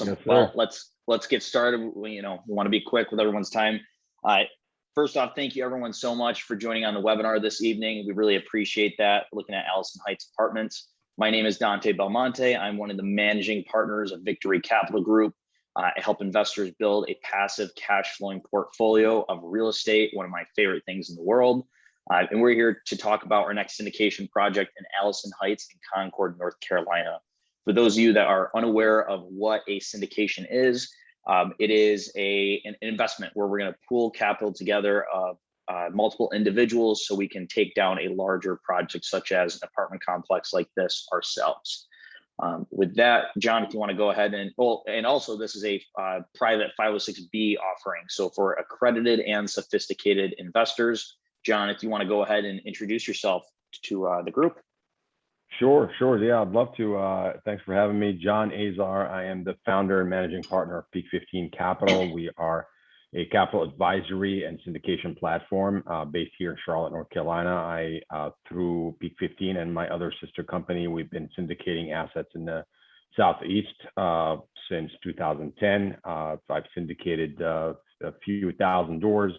Yes, Well, sir. let's get started. We want to be quick with everyone's time. Uh, First off, thank you everyone so much for joining on the webinar this evening. We really appreciate that. Looking at Allison Heights Apartments. My name is Danté Belmonte. I'm one of the managing partners of Victory Capital Group. I help investors build a passive cash flowing portfolio of real estate, one of my favorite things in the world. And we're here to talk about our next syndication project in Allison Heights in Concord, North Carolina. For those of you that are unaware of what a syndication is, it is an investment where we're going to pool capital together of multiple individuals so we can take down a larger project such as an apartment complex like this ourselves. With that, John, if you want to go ahead and also this is a private 506B offering. So for accredited and sophisticated investors, John, if you want to go ahead and introduce yourself to the group. Sure. Yeah, I'd love to. Thanks for having me. John Azar. I am the founder and managing partner of Peak 15 Capital. We are a capital advisory and syndication platform based here in Charlotte, North Carolina. Through Peak 15 and my other sister company, we've been syndicating assets in the Southeast since 2010. I've syndicated a few thousand doors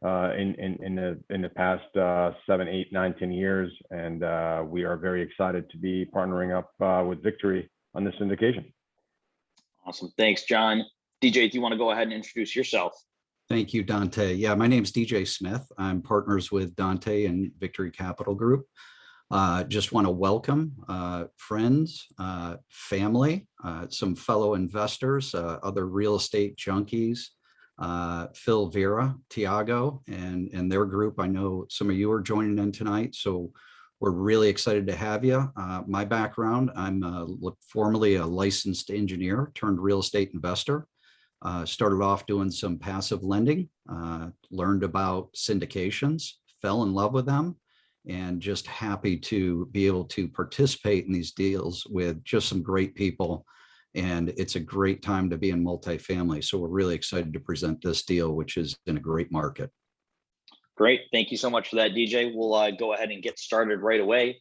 in the past 7, 8, 9, 10 years, and we are very excited to be partnering up with Victory on this syndication. Awesome, thanks, John. DJ, do you want to go ahead and introduce yourself? Thank you, Dante. Yeah, my name is DJ Smith. I'm partners with Dante and Victory Capital Group. Just want to welcome friends, family, some fellow investors, other real estate junkies, Phil, Vera, Tiago, and their group. I know some of you are joining in tonight, so we're really excited to have you. My background, I'm formerly a licensed engineer turned real estate investor. Started off doing some passive lending, learned about syndications, fell in love with them, and just happy to be able to participate in these deals with just some great people. And it's a great time to be in multifamily. So we're really excited to present this deal, which is in a great market. Great. Thank you so much for that, DJ. We'll go ahead and get started right away.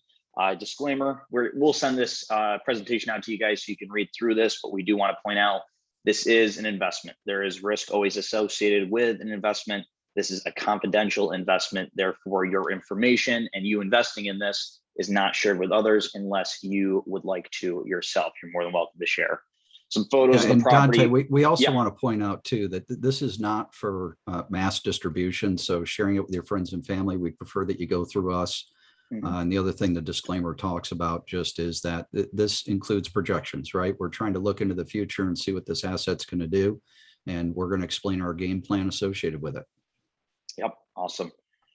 Disclaimer, we'll send this presentation out to you guys so you can read through this, but we do want to point out this is an investment. There is risk always associated with an investment. This is a confidential investment. Therefore, your information and you investing in this is not shared with others unless you would like to yourself. You're more than welcome to share some photos of the property. Dante, we also want to point out too that this is not for mass distribution. So sharing it with your friends and family, we prefer that you go through us. And the other thing the disclaimer talks about just is that this includes projections, right? We're trying to look into the future and see what this asset's going to do. And we're going to explain our game plan associated with it. Yep. Awesome.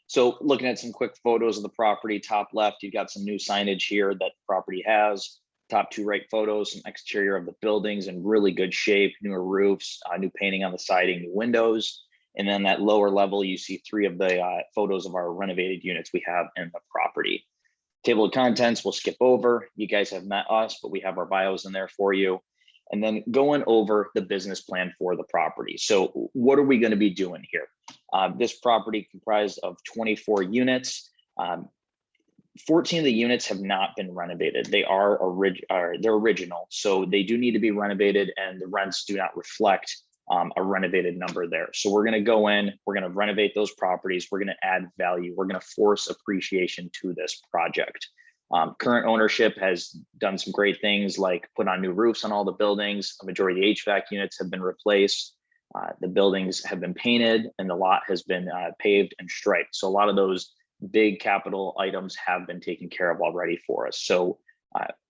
So looking at some quick photos of the property, top left, you've got some new signage here that the property has. Top two right photos, some exterior of the buildings in really good shape, newer roofs, new painting on the siding, new windows. And then that lower level, you see 3 of the photos of our renovated units we have in the property. Table of contents, we'll skip over. You guys have met us, but we have our bios in there for you. And then going over the business plan for the property. So what are we going to be doing here? This property comprised of 24 units. 14 of the units have not been renovated. They they're original, so they do need to be renovated, and the rents do not reflect a renovated number there. So we're going to go in, we're going to renovate those properties, we're going to add value, we're going to force appreciation to this project. Current ownership has done some great things like put on new roofs on all the buildings. A majority of the HVAC units have been replaced. The buildings have been painted and the lot has been paved and striped. So a lot of those big capital items have been taken care of already for us. So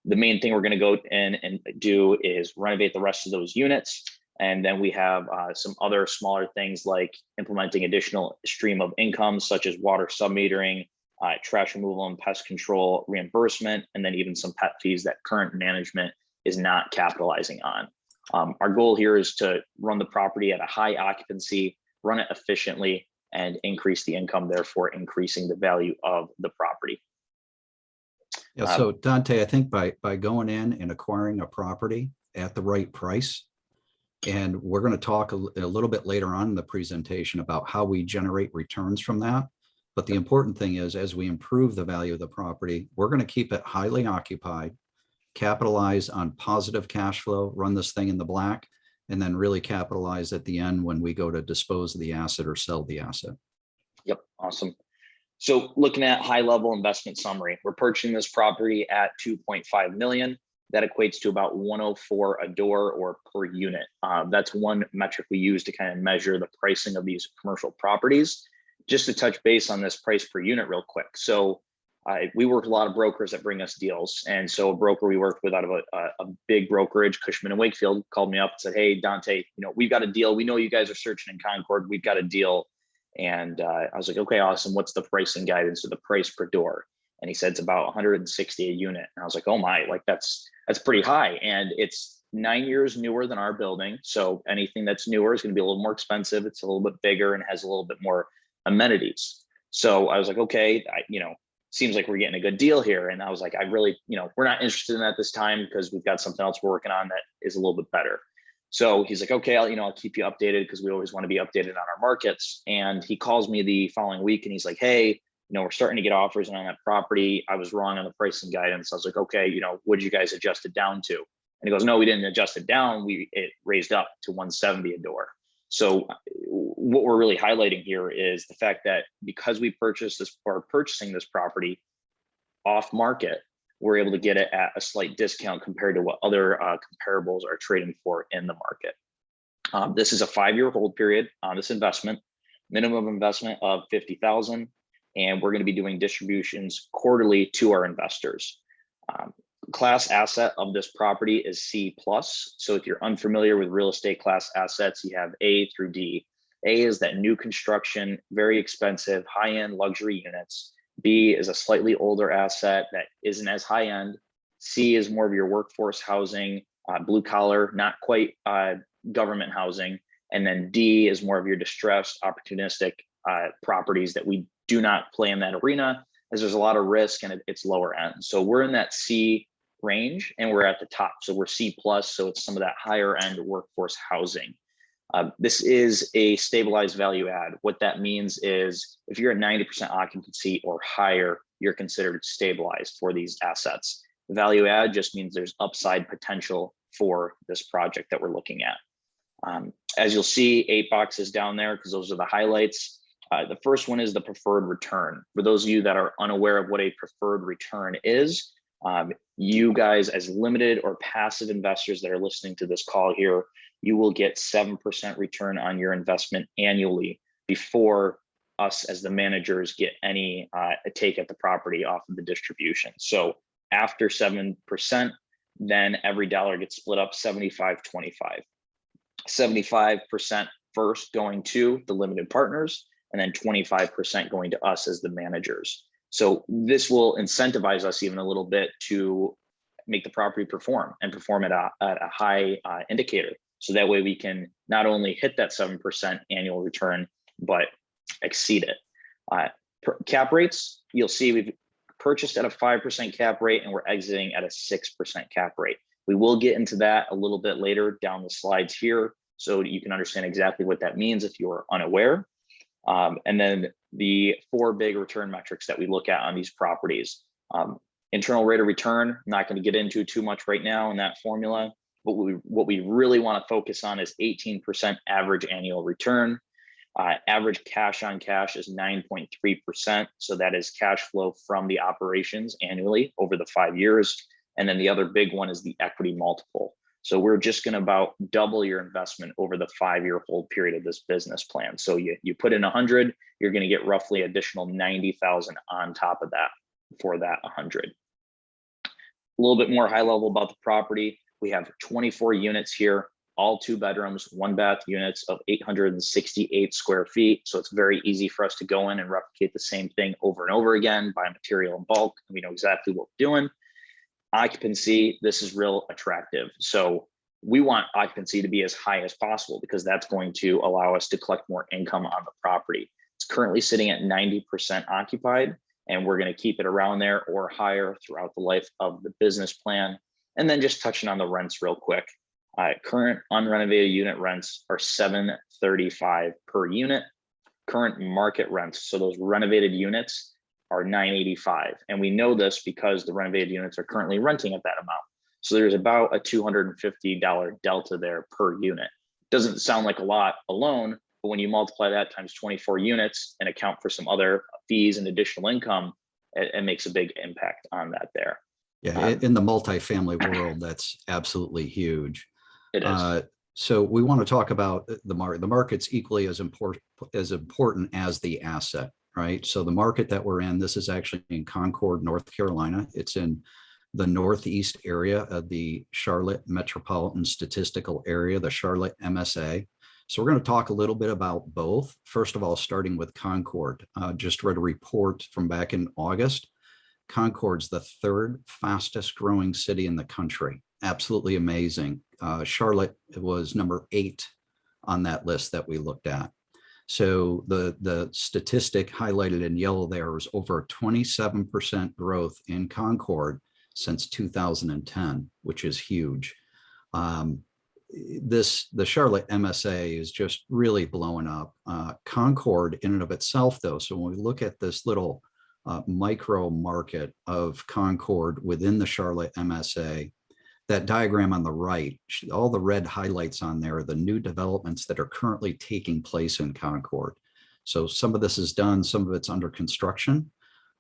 the main thing we're going to go in and do is renovate the rest of those units. And then we have some other smaller things like implementing additional stream of income, such as water submetering, trash removal and pest control reimbursement, and then even some pet fees that current management is not capitalizing on. Our goal here is to run the property at a high occupancy, run it efficiently, and increase the income, therefore increasing the value of the property. Yeah, so Dante, I think by going in and acquiring a property at the right price, and we're going to talk a little bit later on in the presentation about how we generate returns from that. But the important thing is, as we improve the value of the property, we're going to keep it highly occupied. capitalize on positive cash flow, run this thing in the black, and then really capitalize at the end when we go to dispose of the asset or sell the asset. Yep, awesome. So looking at high level investment summary, we're purchasing this property at 2.5 million. That equates to about 104 a door or per unit. That's one metric we use to kind of measure the pricing of these commercial properties. Just to touch base on this price per unit real quick. So we work with a lot of brokers that bring us deals. And so a broker we worked with out of a big brokerage, Cushman and Wakefield, called me up and said, hey, Dante, we've got a deal. We know you guys are searching in Concord. We've got a deal. And I was like, okay, awesome. What's the pricing guidance or the price per door? And he said, it's about 160 a unit. And I was like, oh my, like that's pretty high. And it's 9 years newer than our building. So anything that's newer is going to be a little more expensive. It's a little bit bigger and has a little bit more amenities. So I was like, okay, seems like we're getting a good deal here. And I was like, I really, we're not interested in that this time because we've got something else we're working on that is a little bit better. So he's like, okay, I'll keep you updated because we always want to be updated on our markets. And he calls me the following week and he's like, hey, we're starting to get offers on that property. I was wrong on the pricing guidance. I was like, okay, what did you guys adjust it down to? And he goes, no, we didn't adjust it down. It raised up to 170 a door. So what we're really highlighting here is the fact that because we purchasing this property off market, we're able to get it at a slight discount compared to what other comparables are trading for in the market. This is a 5-year hold period on this investment, minimum investment of 50,000, and we're going to be doing distributions quarterly to our investors. Class asset of this property is C+. So if you're unfamiliar with real estate class assets, you have A through D. A is that new construction, very expensive, high-end luxury units. B is a slightly older asset that isn't as high-end. C is more of your workforce housing, blue collar, not quite government housing. And then D is more of your distressed, opportunistic properties that we do not play in that arena, as there's a lot of risk and it's lower end. So we're in that C range and we're at the top. So we're C+, so it's some of that higher end workforce housing. This is a stabilized value add. What that means is if you're at 90% occupancy or higher, you're considered stabilized for these assets. Value add just means there's upside potential for this project that we're looking at. As you'll see, 8 boxes down there because those are the highlights. The first one is the preferred return. For those of you that are unaware of what a preferred return is, you guys as limited or passive investors that are listening to this call here, you will get 7% return on your investment annually before us as the managers get any take at the property off of the distribution. So after 7%, then every dollar gets split up 75-25. 75% first going to the limited partners, and then 25% going to us as the managers. So this will incentivize us even a little bit to make the property perform and perform at a high indicator. So that way we can not only hit that 7% annual return, but exceed it. Cap rates, you'll see we've purchased at a 5% cap rate and we're exiting at a 6% cap rate. We will get into that a little bit later down the slides here, so you can understand exactly what that means if you're unaware. And then the 4 big return metrics that we look at on these properties. Internal rate of return, I'm not going to get into too much right now in that formula, but what we really want to focus on is 18% average annual return. Average cash on cash is 9.3%. So that is cash flow from the operations annually over the 5 years. And then the other big one is the equity multiple. So we're just going to about double your investment over the 5-year hold period of this business plan. So you put in 100, you're going to get roughly additional 90,000 on top of that for that 100. A little bit more high level about the property. We have 24 units here, all 2 bedrooms, 1 bath units of 868 square feet. So it's very easy for us to go in and replicate the same thing over and over again, buy material in bulk, and we know exactly what we're doing. Occupancy, this is real attractive. So we want occupancy to be as high as possible because that's going to allow us to collect more income on the property. It's currently sitting at 90% occupied, and we're going to keep it around there or higher throughout the life of the business plan. And then just touching on the rents real quick. Current unrenovated unit rents are $735 per unit. Current market rents, so those renovated units, are $985. And we know this because the renovated units are currently renting at that amount. So there's about a $250 delta there per unit. Doesn't sound like a lot alone, but when you multiply that times 24 units and account for some other fees and additional income, it makes a big impact on that there. Yeah, in the multifamily world, that's absolutely huge. It is. So we want to talk about the market. The market's equally as important as the asset, right? So the market that we're in, this is actually in Concord, North Carolina. It's in the northeast area of the Charlotte Metropolitan Statistical Area, the Charlotte MSA. So we're going to talk a little bit about both. First of all, starting with Concord. Just read a report from back in August. Concord's the third fastest growing city in the country. Absolutely amazing. Charlotte was number 8 on that list that we looked at. So the statistic highlighted in yellow there was over 27% growth in Concord since 2010, which is huge. The Charlotte MSA is just really blowing up. Concord in and of itself, though, so when we look at this little micro market of Concord within the Charlotte MSA, that diagram on the right, all the red highlights on there are the new developments that are currently taking place in Concord. So some of this is done, some of it's under construction.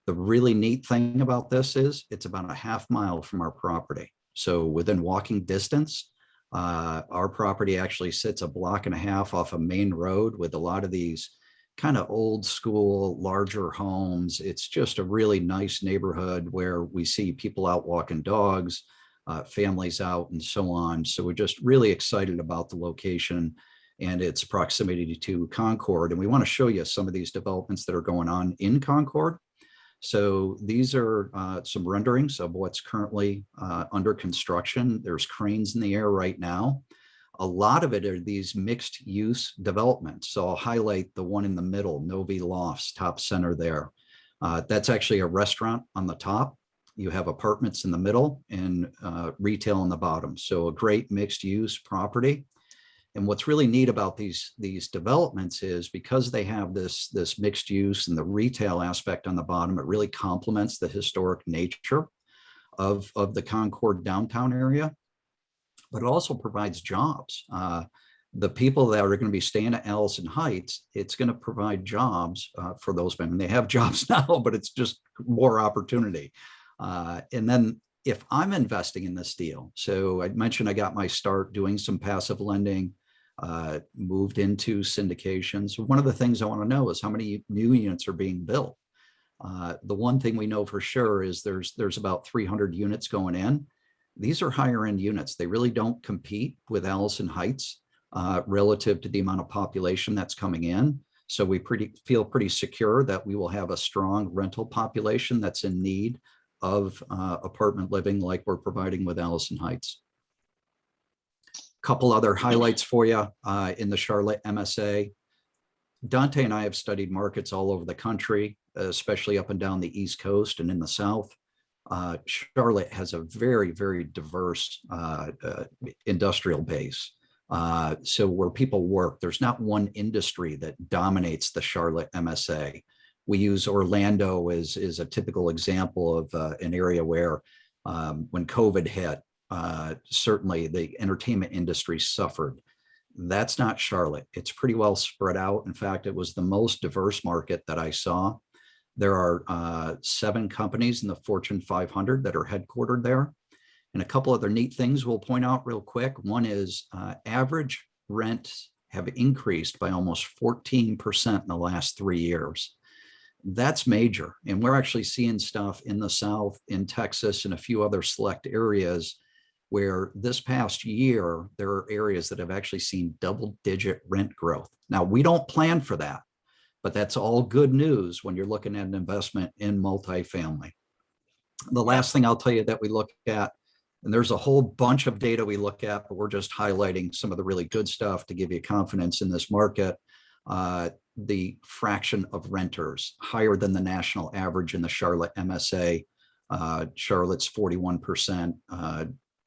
The really neat thing about this is it's about a half mile from our property. So within walking distance, our property actually sits a block and a half off a main road with a lot of these kind of old school, larger homes. It's just a really nice neighborhood where we see people out walking dogs, families out and so on. So we're just really excited about the location and its proximity to Concord. And we want to show you some of these developments that are going on in Concord. So these are some renderings of what's currently under construction. There's cranes in the air right now. A lot of it are these mixed use developments. So I'll highlight the one in the middle, Novi Lofts, top center there. That's actually a restaurant on the top. You have apartments in the middle and retail on the bottom. So a great mixed use property. And what's really neat about these developments is because they have this mixed use and the retail aspect on the bottom, it really complements the historic nature of the Concord downtown area, but it also provides jobs. The people that are going to be staying at Allison Heights, it's going to provide jobs for those women. They have jobs now, but it's just more opportunity. And then if I'm investing in this deal, so I mentioned I got my start doing some passive lending, moved into syndications. One of the things I want to know is how many new units are being built. The one thing we know for sure is there's about 300 units going in. These are higher end units. They really don't compete with Allison Heights relative to the amount of population that's coming in. So we feel pretty secure that we will have a strong rental population that's in need of apartment living like we're providing with Allison Heights. Couple other highlights for you in the Charlotte MSA. Dante and I have studied markets all over the country, especially up and down the East Coast and in the South. Charlotte has a very, very diverse industrial base. So where people work, there's not one industry that dominates the Charlotte MSA. We use Orlando as a typical example of an area where when COVID hit, certainly the entertainment industry suffered. That's not Charlotte. It's pretty well spread out. In fact, it was the most diverse market that I saw. There are 7 companies in the Fortune 500 that are headquartered there. And a couple other neat things we'll point out real quick. One is average rents have increased by almost 14% in the last 3 years. That's major. And we're actually seeing stuff in the South, in Texas, and a few other select areas where this past year, there are areas that have actually seen double-digit rent growth. Now, we don't plan for that, but that's all good news when you're looking at an investment in multifamily. The last thing I'll tell you that we look at, and there's a whole bunch of data we look at, but we're just highlighting some of the really good stuff to give you confidence in this market. The fraction of renters higher than the national average in the Charlotte MSA. Charlotte's 41%.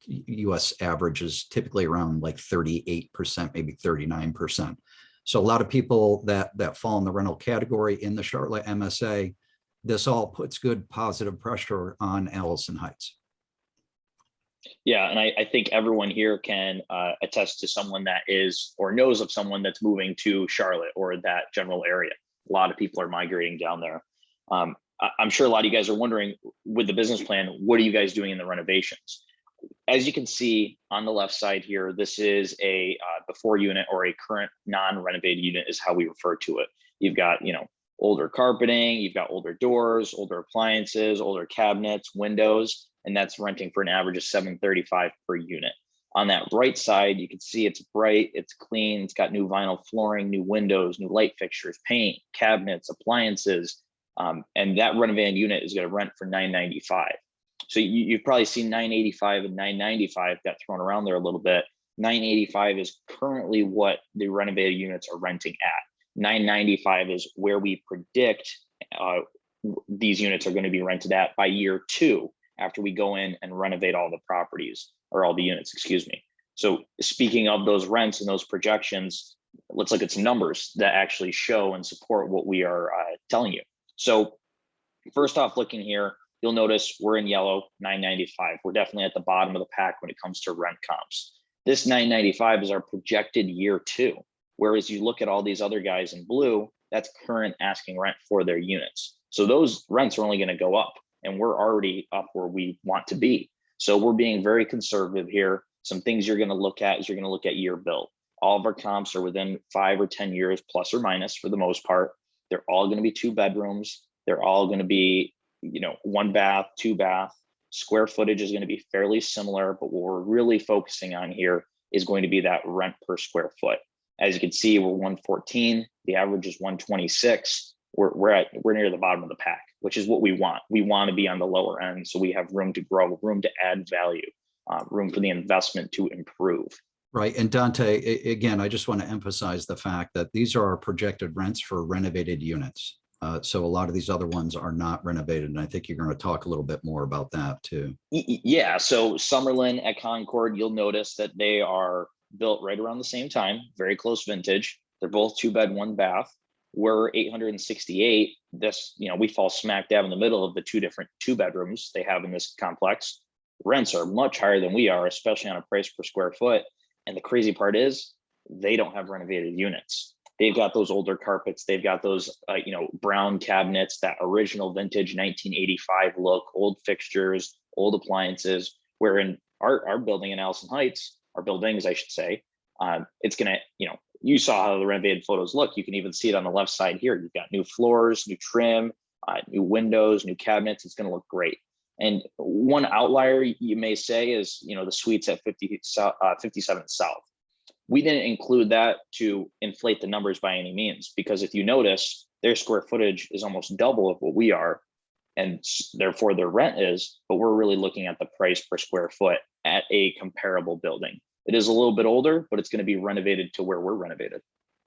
US average is typically around like 38%, maybe 39%. So a lot of people that fall in the rental category in the Charlotte MSA, this all puts good positive pressure on Allison Heights. Yeah, and I think everyone here can attest to someone that is or knows of someone that's moving to Charlotte or that general area. A lot of people are migrating down there. I'm sure a lot of you guys are wondering, with the business plan, what are you guys doing in the renovations? As you can see on the left side here, this is a before unit, or a current non-renovated unit is how we refer to it. You've got, older carpeting, you've got older doors, older appliances, older cabinets, windows, and that's renting for an average of $735 per unit. On that right side, you can see it's bright, it's clean, it's got new vinyl flooring, new windows, new light fixtures, paint, cabinets, appliances, and that renovated unit is going to rent for $995. So you've probably seen $985 and $995 got thrown around there a little bit. $985 is currently what the renovated units are renting at. $995 is where we predict these units are going to be rented at by year 2, after we go in and renovate all the properties, or all the units, excuse me. So speaking of those rents and those projections, let's look at some numbers that actually show and support what we are telling you. So first off, looking here, you'll notice we're in yellow, $995. We're definitely at the bottom of the pack when it comes to rent comps. This $995 is our projected year 2. Whereas you look at all these other guys in blue, that's current asking rent for their units. So those rents are only going to go up, and we're already up where we want to be. So we're being very conservative here. Some things you're going to look at is you're going to look at year built. All of our comps are within 5 or 10 years, plus or minus for the most part. They're all going to be 2 bedrooms. They're all going to be, 1 bath, 2 bath. Square footage is going to be fairly similar, but what we're really focusing on here is going to be that rent per square foot. As you can see, we're 114. The average is 126. We're near the bottom of the pack, which is what we want. We want to be on the lower end, so we have room to grow, room to add value, room for the investment to improve. Right. And Dante, again, I just want to emphasize the fact that these are our projected rents for renovated units. So a lot of these other ones are not renovated. And I think you're going to talk a little bit more about that too. Yeah. So Summerlin at Concord, you'll notice that they are built right around the same time, very close vintage. They're both 2-bed, 1 bath. We're 868. This, we fall smack dab in the middle of the 2 different 2 bedrooms they have in this complex. Rents are much higher than we are, especially on a price per square foot. And the crazy part is they don't have renovated units. They've got those older carpets. They've got those, brown cabinets, that original vintage 1985 look, old fixtures, old appliances. Where in our building in Allison Heights, our buildings, I should say, it's going to, you saw how the renovated photos look. You can even see it on the left side here. You've got new floors, new trim, new windows, new cabinets. It's going to look great. And one outlier you may say is, the suites at 57 South. We didn't include that to inflate the numbers by any means, because if you notice, their square footage is almost double of what we are, and therefore their rent is, but we're really looking at the price per square foot at a comparable building. It is a little bit older, but it's going to be renovated to where we're renovated.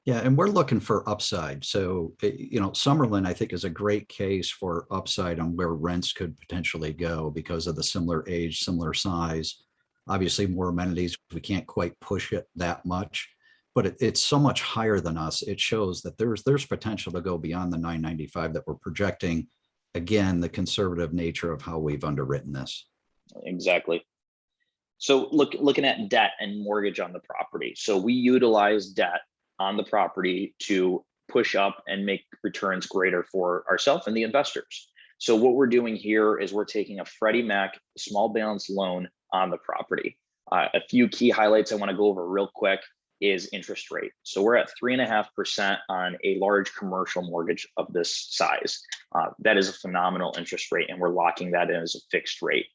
Yeah, and we're looking for upside. So, Summerlin, I think, is a great case for upside on where rents could potentially go because of the similar age, similar size. Obviously, more amenities. We can't quite push it that much, but it's so much higher than us. It shows that there's potential to go beyond the 995 that we're projecting. Again, the conservative nature of how we've underwritten this. Exactly. So looking at debt and mortgage on the property. So we utilize debt on the property to push up and make returns greater for ourselves and the investors. So what we're doing here is we're taking a Freddie Mac small balance loan on the property. A few key highlights I want to go over real quick is interest rate. So we're at 3.5% on a large commercial mortgage of this size. That is a phenomenal interest rate, and we're locking that in as a fixed rate.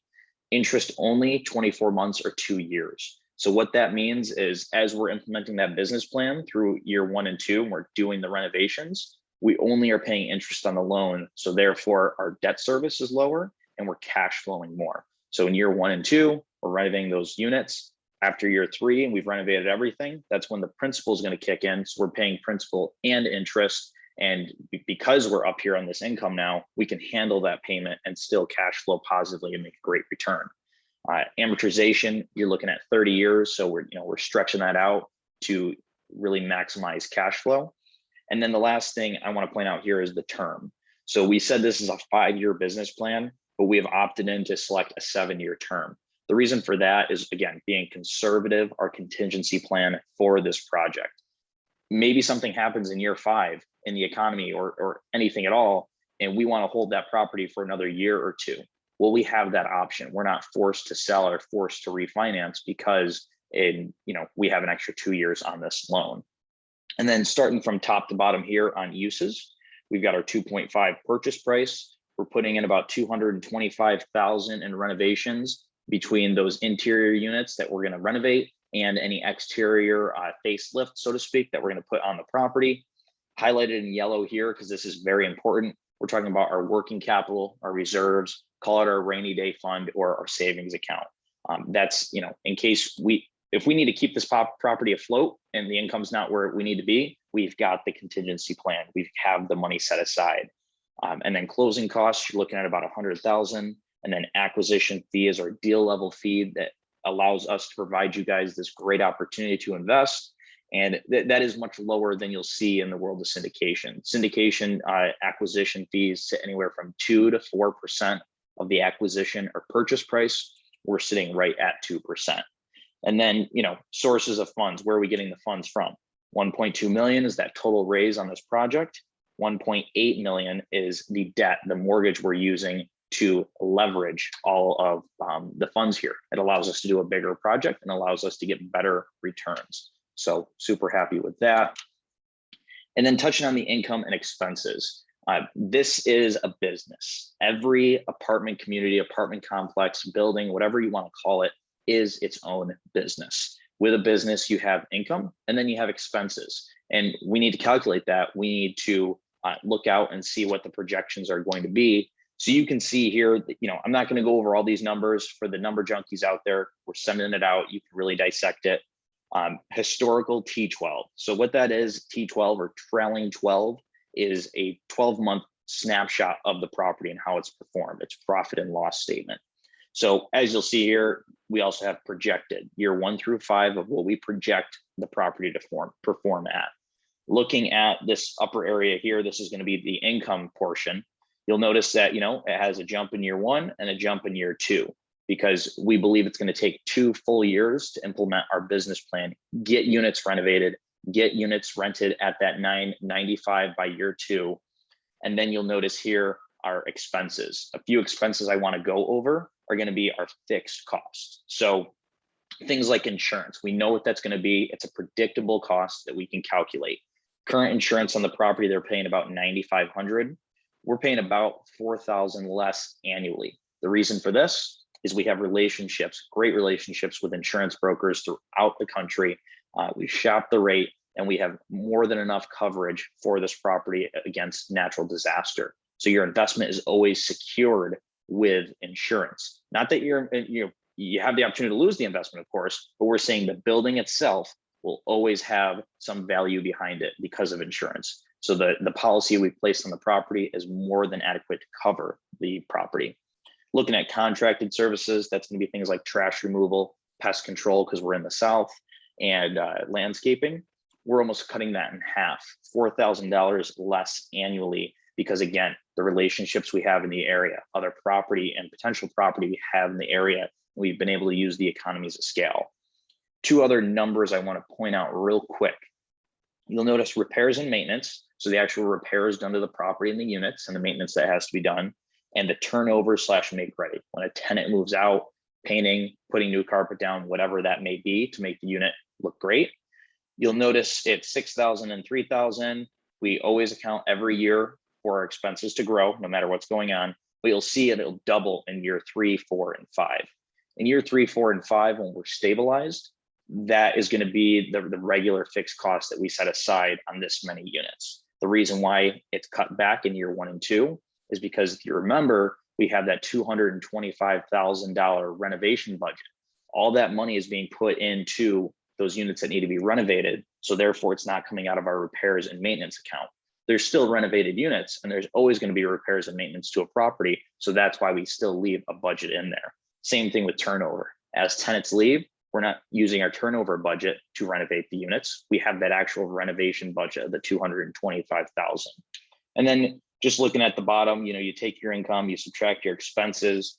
Interest only 24 months or 2 years. So what that means is, as we're implementing that business plan through year 1 and 2, and we're doing the renovations, we only are paying interest on the loan. So therefore our debt service is lower and we're cash flowing more. So in year 1 and 2, we're renovating those units. After year 3, and we've renovated everything, that's when the principal is going to kick in. So we're paying principal and interest. And because we're up here on this income now, we can handle that payment and still cash flow positively and make a great return. Amortization, you're looking at 30 years. So we're stretching that out to really maximize cash flow. And then the last thing I want to point out here is the term. So we said this is a 5-year business plan, but we have opted in to select a 7-year term. The reason for that is, again, being conservative, our contingency plan for this project. Maybe something happens in year 5 in the economy or anything at all, and we want to hold that property for another year or 2. Well, we have that option. We're not forced to sell or forced to refinance because we have an extra 2 years on this loan. And then starting from top to bottom here on uses, we've got our 2.5 purchase price. We're putting in about $225,000 in renovations between those interior units that we're going to renovate and any exterior facelift, so to speak, that we're going to put on the property. Highlighted in yellow here, because this is very important. We're talking about our working capital, our reserves, call it our rainy day fund or our savings account. That's, in case if we need to keep this property afloat and the income's not where we need to be, we've got the contingency plan. We have the money set aside. And then closing costs, you're looking at about $100,000. And then acquisition fee is our deal level fee that allows us to provide you guys this great opportunity to invest. And that is much lower than you'll see in the world of syndication. Syndication acquisition fees sit anywhere from 2 to 4% of the acquisition or purchase price. We're sitting right at 2%. And then, sources of funds, where are we getting the funds from? 1.2 million is that total raise on this project. 1.8 million is the debt, the mortgage we're using to leverage all of the funds here. It allows us to do a bigger project and allows us to get better returns. So super happy with that. And then touching on the income and expenses. This is a business. Every apartment community, apartment complex, building, whatever you want to call it, is its own business. With a business, you have income and then you have expenses. And we need to calculate that. We need to look out and see what the projections are going to be. So you can see here, I'm not going to go over all these numbers for the number junkies out there. We're sending it out. You can really dissect it. Historical T12. So what that is, T12 or trailing 12 is a 12-month snapshot of the property and how it's performed. It's profit and loss statement. So as you'll see here, we also have projected year 1 through 5 of what we project the property to perform at. Looking at this upper area here, this is going to be the income portion. You'll notice that, it has a jump in year 1 and a jump in year 2, because we believe it's going to take 2 full years to implement our business plan, get units renovated, get units rented at that $995 by year 2. And then you'll notice here our expenses. A few expenses I want to go over are going to be our fixed costs. So things like insurance, we know what that's going to be. It's a predictable cost that we can calculate. Current insurance on the property, they're paying about $9,500. We're paying about $4,000 less annually. The reason for this is we have relationships, great relationships with insurance brokers throughout the country. We shop the rate and we have more than enough coverage for this property against natural disaster. So your investment is always secured with insurance. Not that you have the opportunity to lose the investment, of course, but we're saying the building itself will always have some value behind it because of insurance. So the policy we placed on the property is more than adequate to cover the property. Looking at contracted services, that's going to be things like trash removal, pest control, because we're in the South, and landscaping. We're almost cutting that in half, $4,000 less annually, because again, the relationships we have in the area, other property and potential property we have in the area, we've been able to use the economies of scale. 2 other numbers I want to point out real quick. You'll notice repairs and maintenance. So the actual repairs done to the property and the units and the maintenance that has to be done, and the turnover / make ready. When a tenant moves out, painting, putting new carpet down, whatever that may be to make the unit look great. You'll notice it's $6,000 and $3,000. We always account every year for our expenses to grow, no matter what's going on. But you'll see it'll double in year 3, 4, and 5. In year 3, 4, and 5, when we're stabilized, that is going to be the regular fixed cost that we set aside on this many units. The reason why it's cut back in year 1 and 2 is because if you remember, we have that $225,000 renovation budget. All that money is being put into those units that need to be renovated. So therefore, it's not coming out of our repairs and maintenance account. There's still renovated units, and there's always going to be repairs and maintenance to a property. So that's why we still leave a budget in there. Same thing with turnover. As tenants leave, we're not using our turnover budget to renovate the units. We have that actual renovation budget of the $225,000. And then just looking at the bottom, you take your income, you subtract your expenses.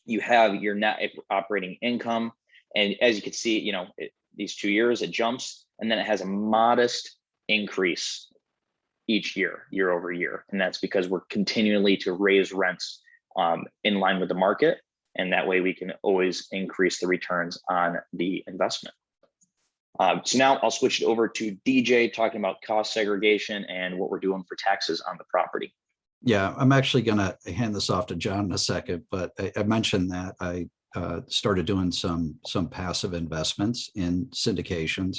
you have your net operating income. And as you can see, you know, these 2 years, it jumps, and then it has a modest increase each year, year over year. And that's because we're continually to raise rents in line with the market. And that way we can always increase the returns on the investment. So now I'll switch it over to DJ talking about cost segregation and what we're doing for taxes on the property. Yeah, I'm actually going to hand this off to John in a second, but I mentioned that I started doing some passive investments in syndications.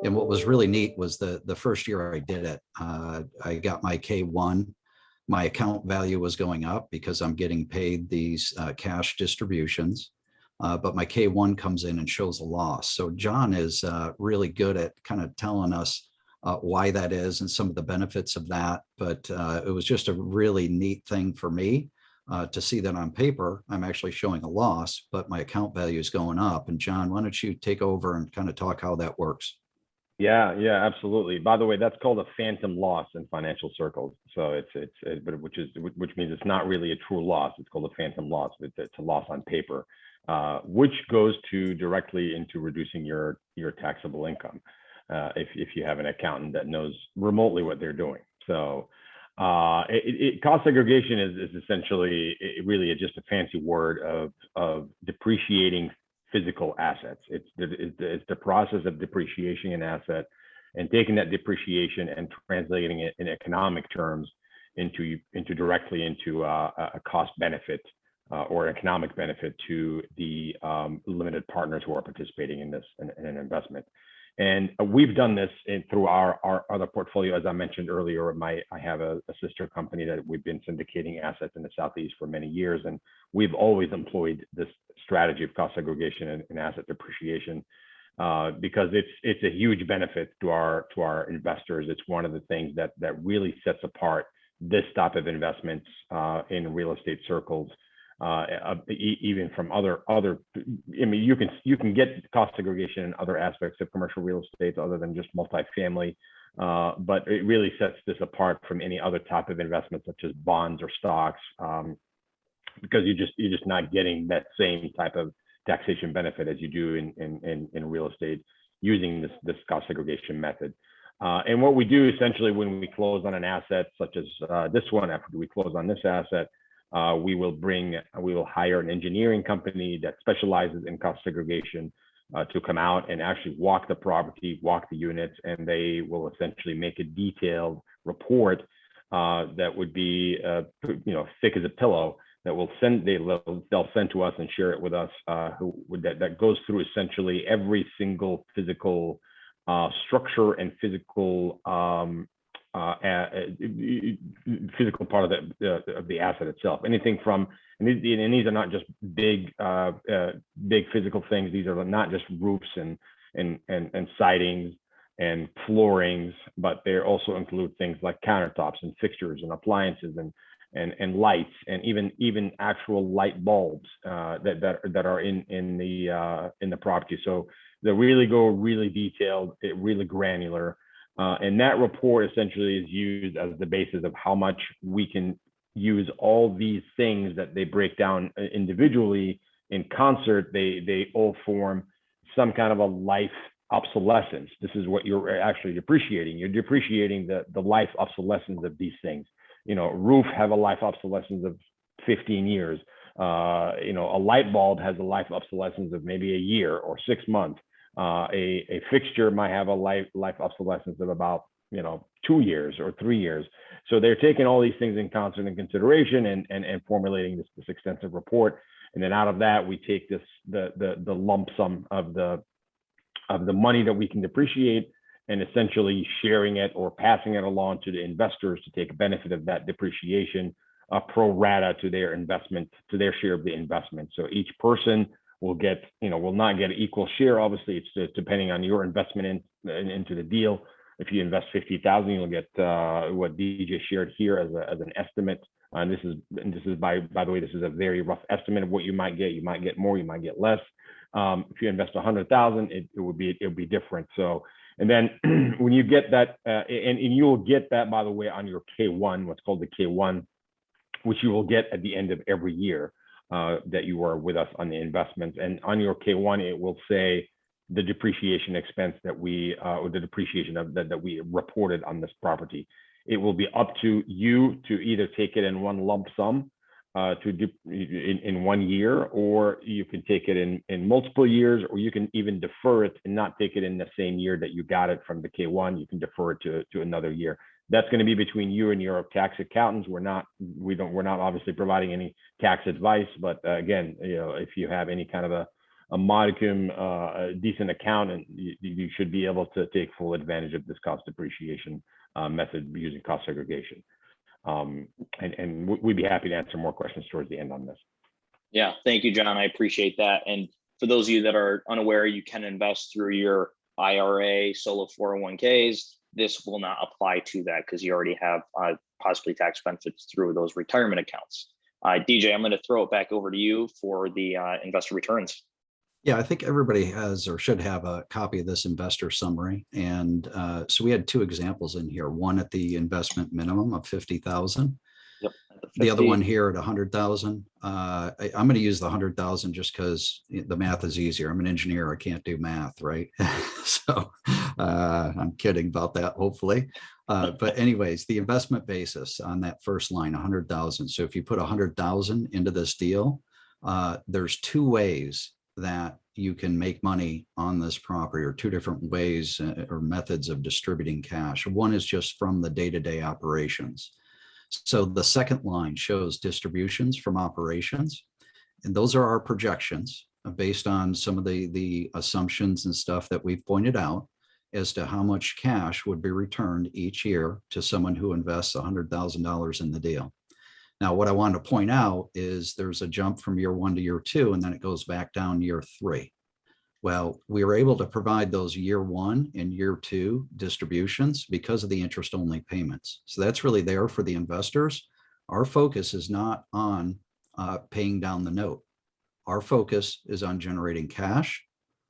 And what was really neat was the first year I did it, I got my K1. My account value was going up because I'm getting paid these cash distributions, but my K1 comes in and shows a loss. So John is really good at kind of telling us why that is and some of the benefits of that. But it was just a really neat thing for me to see that on paper, I'm actually showing a loss, but my account value is going up. And John, why don't you take over and kind of talk how that works? Yeah, absolutely. By the way, that's called a phantom loss in financial circles. So but which means it's not really a true loss. It's called a phantom loss. It's a loss on paper, which goes directly into reducing your taxable income if you have an accountant that knows remotely what they're doing. So cost segregation is essentially really just a fancy word of depreciating physical assets. It's the process of depreciating an asset and taking that depreciation and translating it in economic terms into directly into a cost benefit or economic benefit to the limited partners who are participating in an investment. And we've done this through our other portfolio. As I mentioned earlier, I have a sister company that we've been syndicating assets in the Southeast for many years, and we've always employed this strategy of cost segregation and asset depreciation because it's a huge benefit to our investors. It's one of the things that really sets apart this type of investments in real estate circles. Even from other, I mean, you can get cost segregation in other aspects of commercial real estate other than just multifamily, but it really sets this apart from any other type of investment such as bonds or stocks, because you're just not getting that same type of taxation benefit as you do in real estate using this cost segregation method. And what we do essentially when we close on an asset such as this one, after we close on this asset, we will hire an engineering company that specializes in cost segregation to come out and actually walk the property, walk the units, and they will essentially make a detailed report that would be thick as a pillow that they'll send to us and share it with us. That goes through essentially every single physical structure and physical part of the asset itself. Anything from, and these are not just big physical things. These are not just roofs and sidings and floorings, but they also include things like countertops and fixtures and appliances and lights, and even actual light bulbs that are in the property. So they really go really detailed, really granular. And that report essentially is used as the basis of how much we can use all these things that they break down individually. In concert, they all form some kind of a life obsolescence. This is what you're actually depreciating. You're depreciating the life obsolescence of these things. Roof have a life obsolescence of 15 years. A light bulb has a life obsolescence of maybe a year or 6 months. A fixture might have a life obsolescence of about 2 years or 3 years. So they're taking all these things in concert and consideration and formulating this extensive report. And then out of that, we take the lump sum of the money that we can depreciate and essentially sharing it or passing it along to the investors to take benefit of that depreciation pro rata to their investment, to their share of the investment. So each person will not get an equal share. Obviously, it's depending on your investment into the deal. If you invest $50,000, you'll get what DJ shared here as an estimate. And this is by the way, this is a very rough estimate of what you might get. You might get more, you might get less. If you invest $100,000, it would be different. So, and then when you get that, and you will get that, by the way, on your K1, what's called the K1, which you will get at the end of every year. that you were with us on the investments. And on your K1, it will say the depreciation expense that we, or the depreciation that we reported on this property. It will be up to you to either take it in one lump sum in 1 year, or you can take it in multiple years, or you can even defer it and not take it in the same year that you got it from the K1. You can defer it to another year. That's going to be between you and your tax accountants. We're not obviously providing any tax advice, but again, if you have any kind of a modicum, decent accountant, you should be able to take full advantage of this cost depreciation method using cost segregation. And we'd be happy to answer more questions towards the end on this. Yeah, thank you, John. I appreciate that. And for those of you that are unaware, you can invest through your IRA, solo 401ks. This will not apply to that because you already have possibly tax benefits through those retirement accounts. DJ, I'm going to throw it back over to you for the investor returns. Yeah, I think everybody has or should have a copy of this investor summary. And so we had two examples in here, one at the investment minimum of 50,000. Yep. The other one here at 100,000. I'm going to use the 100,000 just because the math is easier. I'm an engineer. I can't do math, right? So I'm kidding about that, hopefully. But anyways, the investment basis on that first line, 100,000. So if you put 100,000 into this deal, there's two ways that you can make money on this property, or two different ways or methods of distributing cash. One is just from the day-to-day operations. So the second line shows distributions from operations, and those are our projections based on some of the assumptions and stuff that we've pointed out as to how much cash would be returned each year to someone who invests $100,000 in the deal. Now, what I wanted to point out is there's a jump from year 1 to year 2, and then it goes back down year 3. Well, we were able to provide those year 1 and year 2 distributions because of the interest-only payments. So that's really there for the investors. Our focus is not on paying down the note. Our focus is on generating cash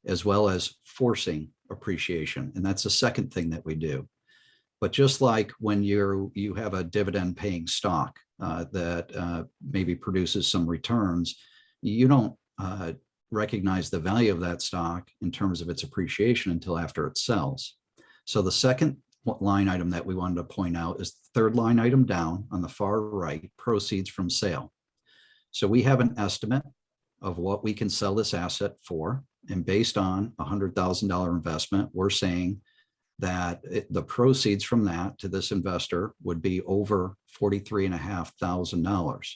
as well as forcing appreciation. And that's the second thing that we do. But just like when you have a dividend paying stock that maybe produces some returns, you don't recognize the value of that stock in terms of its appreciation until after it sells. So the second line item that we wanted to point out is the third line item down on the far right, proceeds from sale. So we have an estimate of what we can sell this asset for. And based on a $100,000 investment, we're saying that the proceeds from that to this investor would be over $43,500.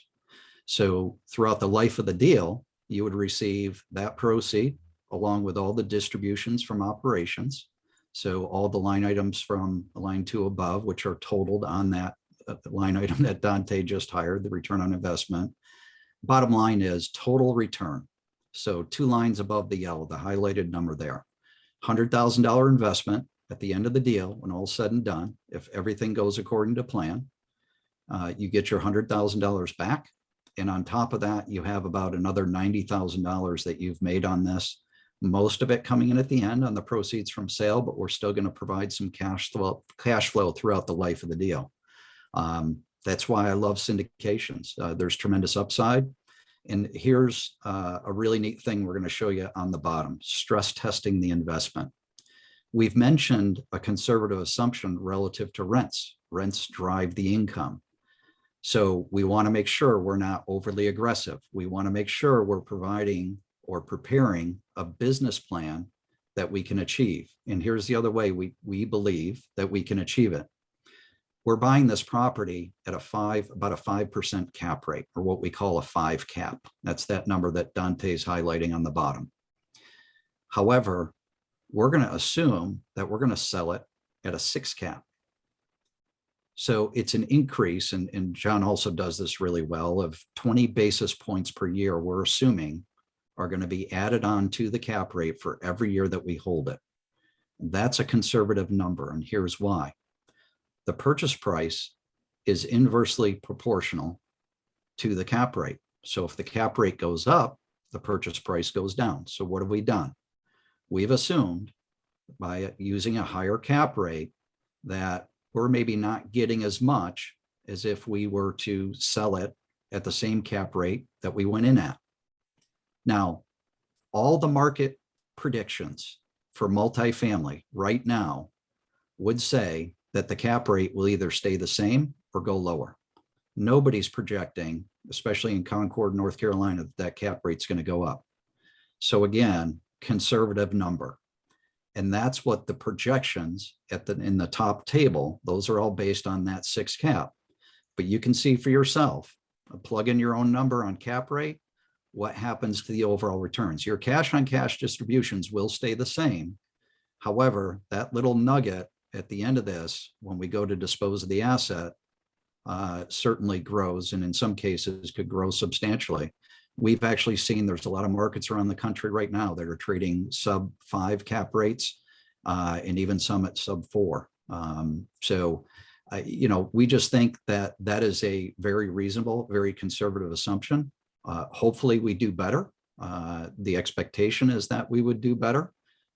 So throughout the life of the deal, you would receive that proceed along with all the distributions from operations. So all the line items from line 2 above, which are totaled on that line item that Dante just hired, the return on investment. Bottom line is total return. So 2 lines above the yellow, the highlighted number there, $100,000 investment. At the end of the deal, when all's said and done, if everything goes according to plan, you get your $100,000 back. And on top of that, you have about another $90,000 that you've made on this, most of it coming in at the end on the proceeds from sale, but we're still going to provide some cash flow throughout the life of the deal. That's why I love syndications. There's tremendous upside. And here's a really neat thing we're going to show you on the bottom, stress testing the investment. We've mentioned a conservative assumption relative to rents. Rents drive the income. So we want to make sure we're not overly aggressive. We want to make sure we're providing or preparing a business plan that we can achieve. And here's the other way we believe that we can achieve it. We're buying this property at about a 5% cap rate, or what we call a 5 cap. That's that number that Dante is highlighting on the bottom. However, we're going to assume that we're going to sell it at a 6 cap. So it's an increase, and John also does this really well, of 20 basis points per year we're assuming are going to be added on to the cap rate for every year that we hold it. That's a conservative number, and here's why. The purchase price is inversely proportional to the cap rate. So if the cap rate goes up, the purchase price goes down. So what have we done? We've assumed by using a higher cap rate that we're maybe not getting as much as if we were to sell it at the same cap rate that we went in at. Now, all the market predictions for multifamily right now would say that the cap rate will either stay the same or go lower. Nobody's projecting, especially in Concord, North Carolina, that cap rate's going to go up. So again, conservative number. And that's what the projections in the top table, those are all based on that 6 cap. But you can see for yourself, plug in your own number on cap rate, what happens to the overall returns. Your cash on cash distributions will stay the same. However, that little nugget at the end of this, when we go to dispose of the asset, certainly grows, and in some cases could grow substantially. We've actually seen there's a lot of markets around the country right now that are trading sub 5 cap rates, and even some at sub 4. We just think that that is a very reasonable, very conservative assumption. Hopefully we do better. The expectation is that we would do better.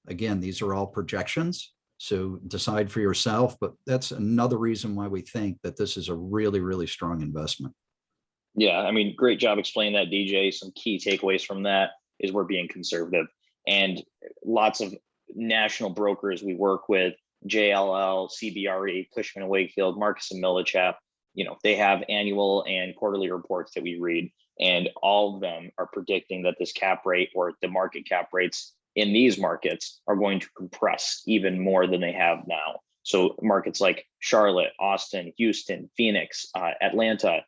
Again, these are all projections, so decide for yourself, but that's another reason why we think that this is a really, really strong investment. Yeah, I mean, great job explaining that, DJ. Some key takeaways from that is we're being conservative, and lots of national brokers we work with, JLL, CBRE, Cushman & Wakefield, Marcus & Millichap, they have annual and quarterly reports that we read, and all of them are predicting that this cap rate, or the market cap rates in these markets, are going to compress even more than they have now. So markets like Charlotte, Austin, Houston, Phoenix, Atlanta,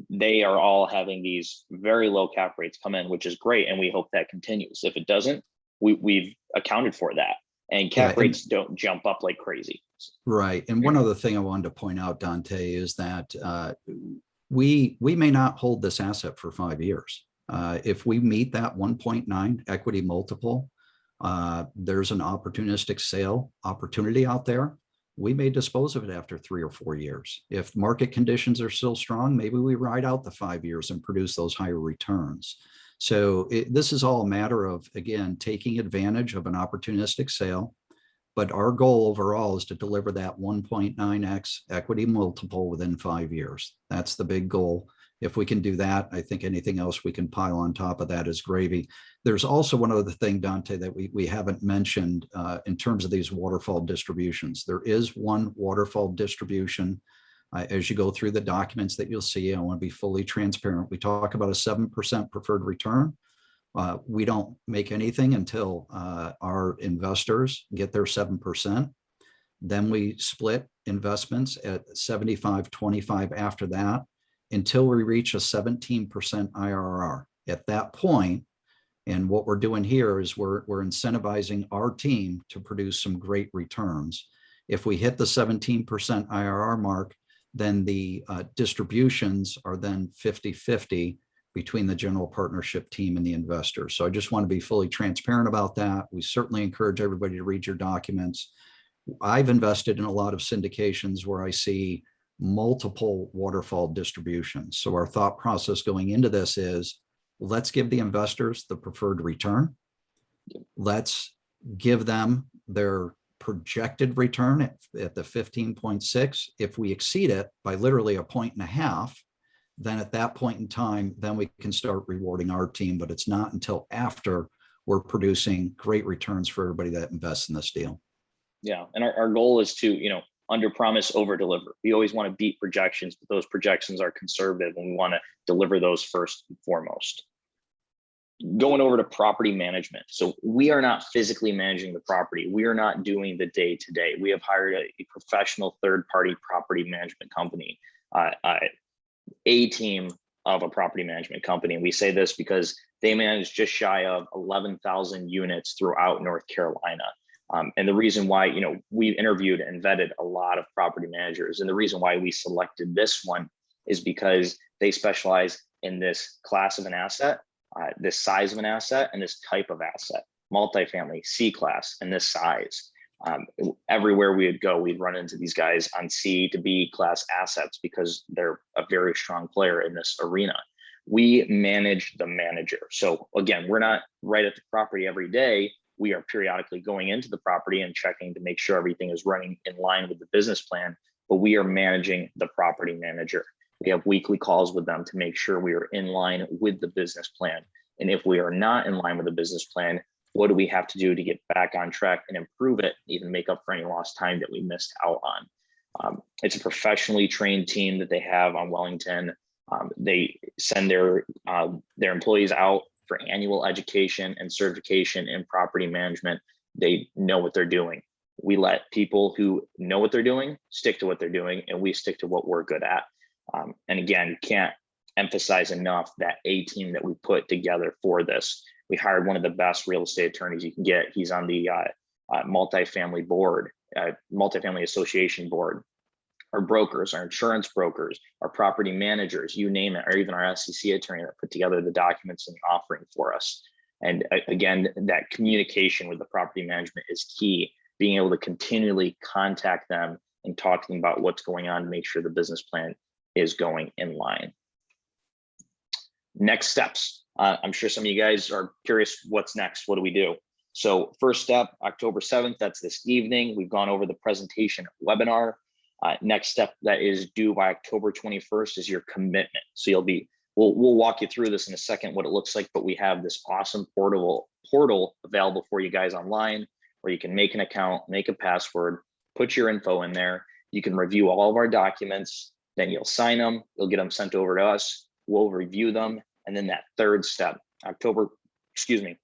they are all having these very low cap rates come in, which is great. And we hope that continues. If it doesn't, we've accounted for that. And cap rates don't jump up like crazy. Right. And one other thing I wanted to point out, Dante, is that we may not hold this asset for 5 years. If we meet that 1.9 equity multiple, there's an opportunistic sale opportunity out there. We may dispose of it after 3 or 4 years. If market conditions are still strong, maybe we ride out the 5 years and produce those higher returns. So this is all a matter of, again, taking advantage of an opportunistic sale. But our goal overall is to deliver that 1.9x equity multiple within 5 years. That's the big goal. If we can do that, I think anything else we can pile on top of that is gravy. There's also one other thing, Dante, that we haven't mentioned in terms of these waterfall distributions. There is one waterfall distribution. As you go through the documents that you'll see, I want to be fully transparent. We talk about a 7% preferred return. We don't make anything until our investors get their 7%. Then we split investments at 75-25 after that, until we reach a 17% IRR. At that point, and what we're doing here is we're incentivizing our team to produce some great returns. If we hit the 17% IRR mark, then the distributions are then 50-50 between the general partnership team and the investors. So I just want to be fully transparent about that. We certainly encourage everybody to read your documents. I've invested in a lot of syndications where I see multiple waterfall distributions. So our thought process going into this is, let's give the investors the preferred return. Let's give them their projected return at the 15.6. If we exceed it by literally 1.5 points, then at that point in time, then we can start rewarding our team. But it's not until after we're producing great returns for everybody that invests in this deal. Yeah. And our goal is to, under promise, over deliver. We always want to beat projections, but those projections are conservative and we want to deliver those first and foremost. Going over to property management. So we are not physically managing the property. We are not doing the day-to-day. We have hired a professional third-party property management company, a team of a property management company. And we say this because they manage just shy of 11,000 units throughout North Carolina. And the reason why, we've interviewed and vetted a lot of property managers, and the reason why we selected this one is because they specialize in this class of an asset, this size of an asset, and this type of asset, multifamily, C class, and this size. Everywhere we would go, we'd run into these guys on C to B class assets because they're a very strong player in this arena. We manage the manager. So again, we're not right at the property every day. We are periodically going into the property and checking to make sure everything is running in line with the business plan, but we are managing the property manager. We have weekly calls with them to make sure we are in line with the business plan. And if we are not in line with the business plan, what do we have to do to get back on track and improve it, even make up for any lost time that we missed out on? It's a professionally trained team that they have on Wellington. They send their employees out for annual education and certification in property management. They know what they're doing. We let people who know what they're doing stick to what they're doing, and we stick to what we're good at. And again, can't emphasize enough that A team that we put together for this. We hired one of the best real estate attorneys you can get. He's on the multifamily board, multifamily association board. Our brokers, our insurance brokers, our property managers, you name it, or even our SEC attorney that put together the documents and the offering for us. And again, that communication with the property management is key. Being able to continually contact them and talking about what's going on to make sure the business plan is going in line. Next steps. I'm sure some of you guys are curious, what's next? What do we do? So first step, October 7th, that's this evening. We've gone over the presentation webinar. Next step that is due by October 21st is your commitment. So we'll walk you through this in a second, what it looks like, but we have this awesome portal available for you guys online where you can make an account, make a password, put your info in there. You can review all of our documents, then you'll sign them, you'll get them sent over to us, we'll review them. And then that third step, October 28th,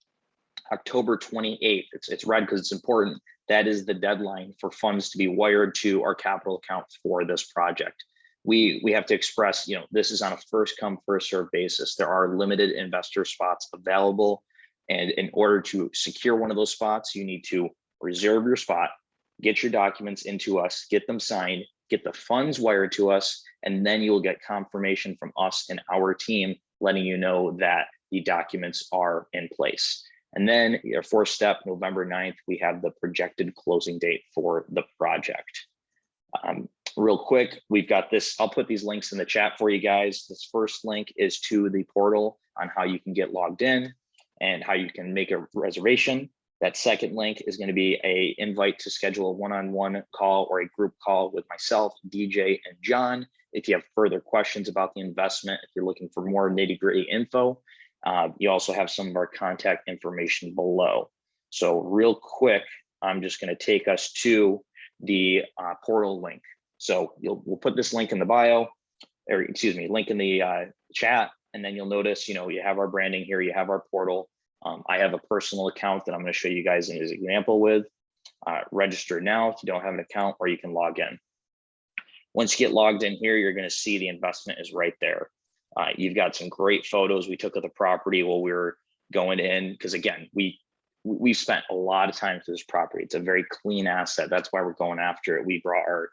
it's red because it's important. That is the deadline for funds to be wired to our capital account for this project. We have to express, this is on a first come, first served basis. There are limited investor spots available. And in order to secure one of those spots, you need to reserve your spot, get your documents into us, get them signed, get the funds wired to us, and then you will get confirmation from us and our team letting you know that the documents are in place. And then your fourth step, November 9th, we have the projected closing date for the project. Real quick, we've got this, I'll put these links in the chat for you guys. This first link is to the portal on how you can get logged in and how you can make a reservation. That second link is going to be an invite to schedule a one-on-one call or a group call with myself, DJ, and John. If you have further questions about the investment, if you're looking for more nitty-gritty info, you also have some of our contact information below. So real quick, I'm just going to take us to the portal link. So we'll put this link in the bio, or excuse me, link in the chat, and then you'll notice, you have our branding here, you have our portal. I have a personal account that I'm going to show you guys an example with. Register now if you don't have an account, or you can log in. Once you get logged in here, you're going to see the investment is right there. You've got some great photos we took of the property while we were going in, because again, we spent a lot of time to this property. It's a very clean asset. That's why we're going after it. We brought our